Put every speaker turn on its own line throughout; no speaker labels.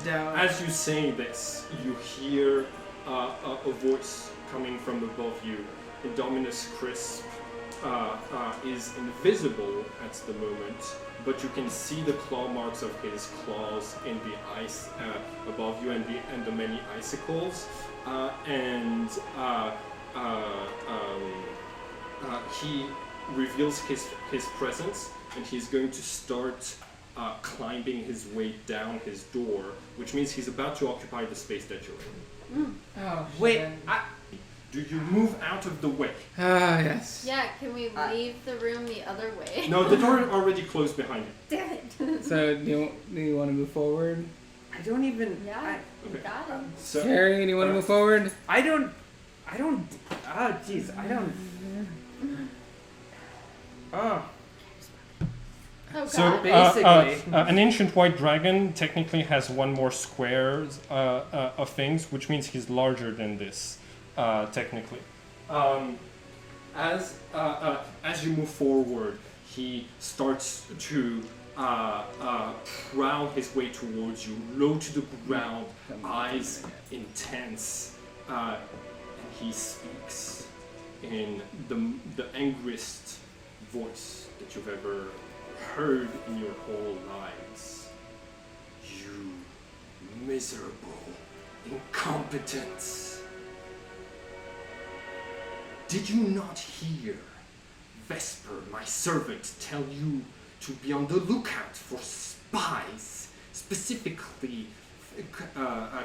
down.
As you say this, you hear a voice coming from above you. Indominus Crisp is invisible at the moment, but you can see the claw marks of his claws in the ice above you and the many icicles. He reveals his presence, and he's going to start climbing his way down his door, which means he's about to occupy the space that you're in.
Oh,
Wait,
Do you move out of the way?
yes.
Yeah, can we leave the room the other way?
No, the door already closed behind you.
Damn it.
So, do you want to move forward?
I don't even.
Yeah, you
Okay.
got it.
So,
Carrie, do you want to move forward?
I don't. Oh, jeez, I don't. Oh.
Oh,
So
God.
Basically.
an ancient white dragon technically has one more square of things, which means he's larger than this, technically. As you move forward, he starts to prowl his way towards you, low to the ground, eyes intense, and he speaks in the angriest voice that you've ever heard in your whole lives. You miserable incompetence. Did you not hear Vesper, my servant, tell you to be on the lookout for spies, specifically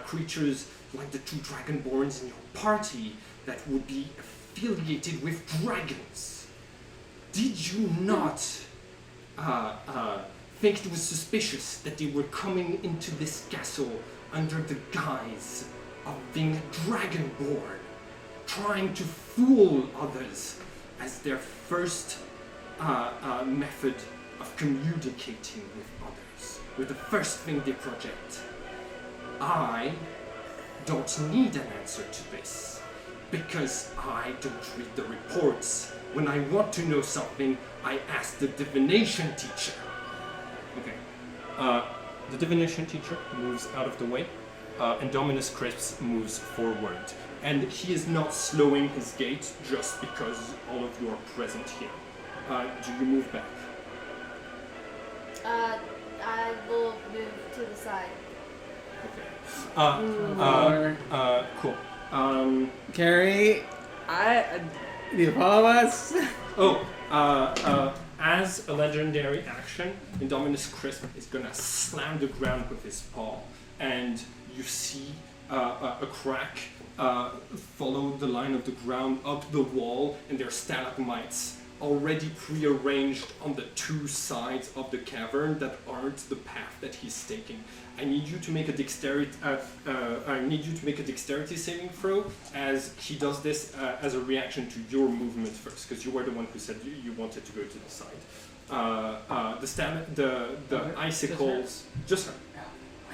creatures like the two dragonborns in your party that would be affiliated with dragons? Did you not think it was suspicious that they were coming into this castle under the guise of being dragonborn, trying to fool others as their first method of communicating with others, with the first thing they project? I don't need an answer to this, because I don't read the reports. When I want to know something, I ask the divination teacher. Okay. The divination teacher moves out of the way, and Dominus Crisp moves forward. And he is not slowing his gait just because all of you are present here. Do you move back?
I will move to the side.
Okay. Cool.
Carrie, do you follow us?
As a legendary action, Indominus Crisp is gonna slam the ground with his paw, and you see a crack follow the line of the ground up the wall, and there are stalagmites already prearranged on the two sides of the cavern that aren't the path that he's taking. I need you to make a dexterity. Saving throw, as he does this as a reaction to your movement first, because you were the one who said you wanted to go to the side. The icicles. Just her.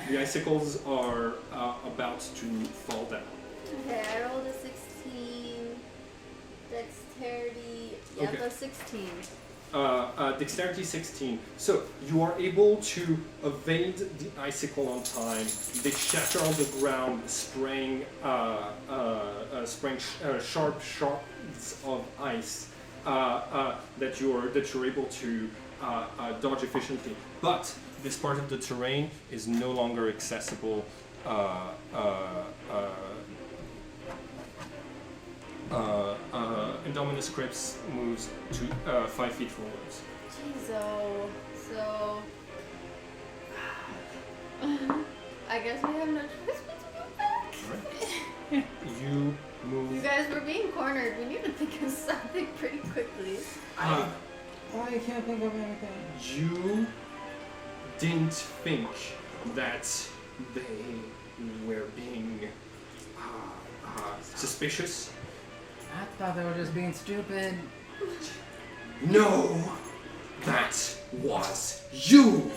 The icicles are about to fall down.
Okay, I rolled a 16. Dexterity. Yeah,
Okay.
plus 16.
Dexterity 16. So you are able to evade the icicle on time. They shatter on the ground, spraying sharp shards of ice that you're able to dodge efficiently. But this part of the terrain is no longer accessible. Indominus Crisp moves to 5 feet forwards.
Jeez, so I guess we have no choice but to go back.
Right. You move.
You guys were being cornered. We need to think of something pretty quickly.
I can't think of anything.
You didn't think that they were being suspicious?
I thought they were just being stupid.
No, that was you.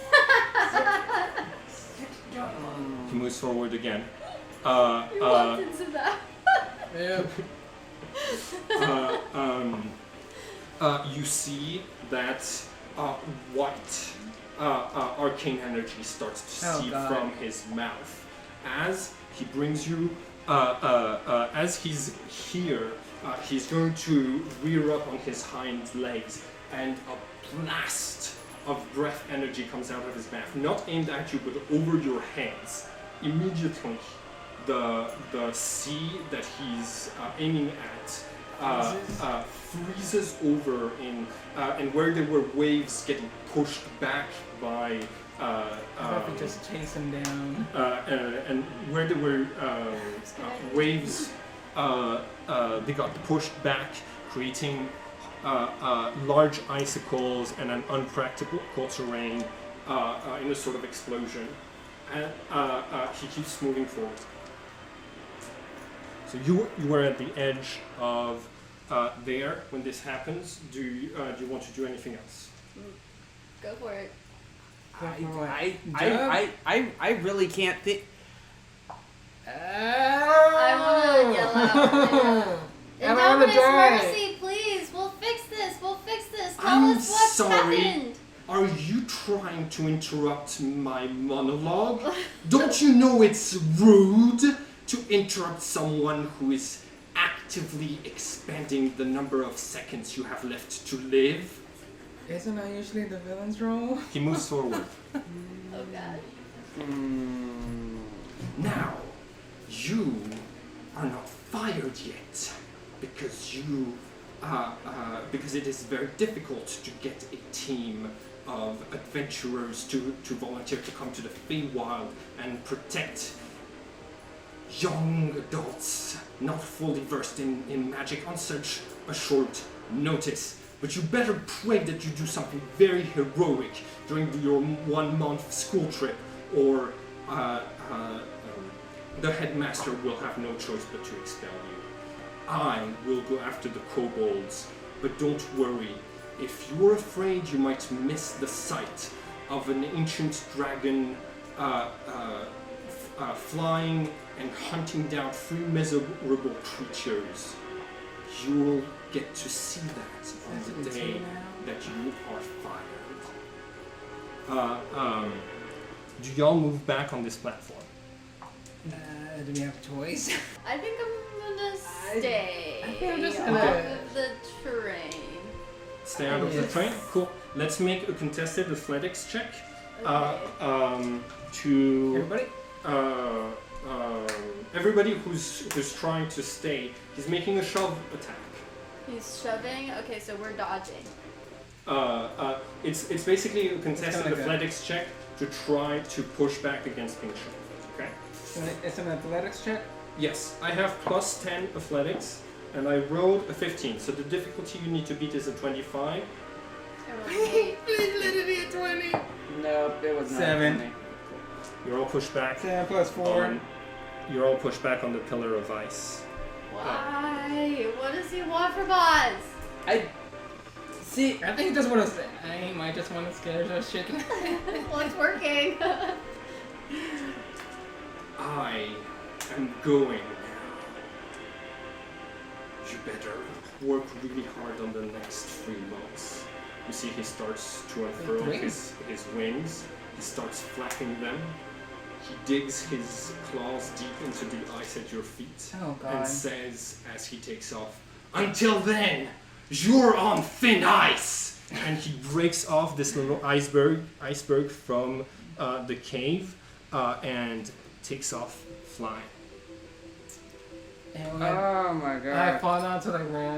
He moves forward again.
We walked into that.
Yep.
You see that white arcane energy starts to
Oh,
seep
God.
from his mouth. As he brings you, as he's here, he's going to rear up on his hind legs, and a blast of breath energy comes out of his mouth, not aimed at you, but over your heads. Immediately, the sea that he's aiming at freezes over in, and where there were waves getting pushed back by
I thought we just chase him down.
and where there were waves, they got pushed back, creating large icicles and an unpractical terrain in a sort of explosion. And he keeps moving forward. So you were at the edge of there when this happens. Do you want to do anything else?
Go for it.
I really can't think.
I want to yell out. Indominus Mercy, please. We'll fix this. We'll fix this. Tell
I'm
us what's
sorry.
happened.
Are you trying to interrupt my monologue? Don't you know it's rude to interrupt someone who is actively expanding the number of seconds you have left to live?
Isn't that usually the villain's role?
He moves forward.
Oh god.
Now, you are not fired yet because because it is very difficult to get a team of adventurers to volunteer to come to the Feywild and protect young adults not fully versed in magic on such a short notice. But you better pray that you do something very heroic during your 1 month school trip, or the headmaster will have no choice but to expel you. I will go after the kobolds, but don't worry. If you're afraid you might miss the sight of an ancient dragon flying and hunting down 3 miserable creatures, you'll get to see that on the day that you are fired. Do y'all move back on this platform?
Do we have a choice?
I think I'm gonna stay
I think I'm just
off
gonna-
of the terrain.
Stay out of the
Yes.
train? Cool. Let's make a contested athletics check.
Okay.
To
Everybody?
everybody who's trying to stay, he's making a shove attack.
He's shoving. Okay, so we're dodging.
It's basically a contested
kinda good.
athletics check to try to push back against being shoved. Okay.
It's an athletics check?
Yes, I have plus 10 athletics, and I rolled a 15. So the difficulty you need to beat is a 25.
I rolled an 8.
Please let it be a 20.
Nope, it was not
7.
funny.
You're all pushed back.
7 plus 4.
You're all pushed back on the pillar of ice.
Why? What does he want from us?
See,
I think he just want to say. He might just want to scare the shit.
Well, it's working.
I am going now. You better work really hard on the next 3 months. You see he starts to unfurl his wings. He starts flapping them. He digs his claws deep into the ice at your feet
Oh, God.
and says as he takes off, "Until then, you're on thin ice!" And he breaks off this little iceberg from the cave and takes off flying.
And
oh my
I
god.
fall down to the ground.